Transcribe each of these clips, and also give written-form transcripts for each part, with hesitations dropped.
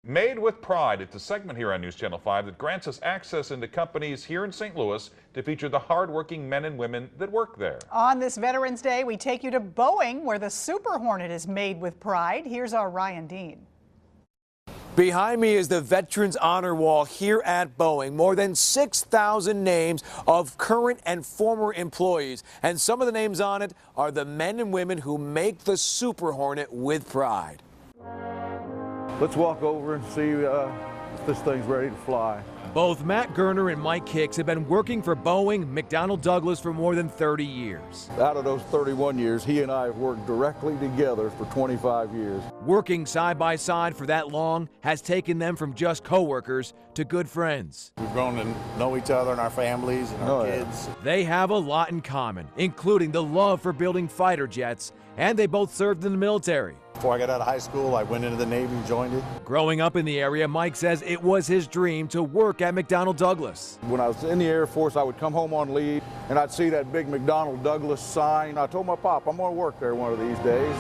Made with Pride. It's a segment here on News Channel 5 that grants us access into companies here in St. Louis to feature the hardworking men and women that work there. On this Veterans Day, we take you to Boeing, where the Super Hornet is made with pride. Here's our Ryan Dean. Behind me is the Veterans Honor Wall here at Boeing. More than 6,000 names of current and former employees. And some of the names on it are the men and women who make the Super Hornet with pride. Let's walk over and see if this thing's ready to fly. Both Matt Gerner and Mike Hicks have been working for Boeing McDonnell Douglas for more than 30 years. Out of those 31 years, he and I have worked directly together for 25 years. Working side by side for that long has taken them from just co-workers to good friends. We've grown to know each other and our families and our kids. They have a lot in common, including the love for building fighter jets, and they both served in the military. Before I got out of high school, I went into the Navy and joined it. Growing up in the area, Mike says it was his dream to work at McDonnell Douglas. When I was in the Air Force, I would come home on leave and I'd see that big McDonnell Douglas sign. I told my pop, I'm going to work there one of these days.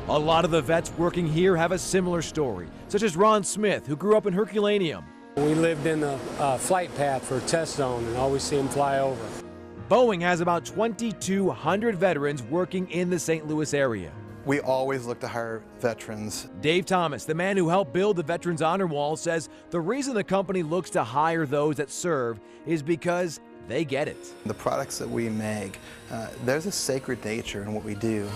A lot of the vets working here have a similar story, such as Ron Smith, who grew up in Herculaneum. We lived in the flight path for test zone and always see him fly over. Boeing has about 2,200 veterans working in the St. Louis area. We always look to hire veterans. Dave Thomas, the man who helped build the Veterans Honor Wall, says the reason the company looks to hire those that serve is because they get it. The products that we make, there's a sacred nature in what we do.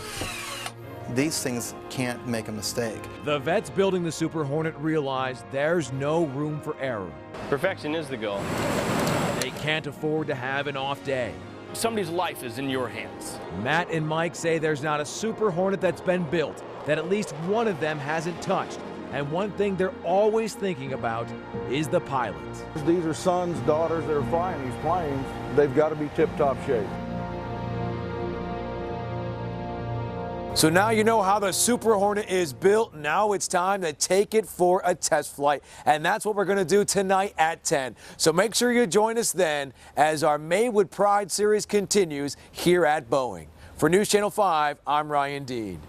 These things can't make a mistake. The vets building the Super Hornet realize there's no room for error. Perfection is the goal. They can't afford to have an off day. Somebody's life is in your hands. Matt and Mike say there's not a Super Hornet that's been built that at least one of them hasn't touched. And one thing they're always thinking about is the pilot. These are sons, daughters that are flying these planes. They've got to be tip-top shape. So now you know how the Super Hornet is built. Now it's time to take it for a test flight. And that's what we're going to do tonight at 10. So make sure you join us then as our Made with Pride series continues here at Boeing. For News Channel 5, I'm Ryan Dean.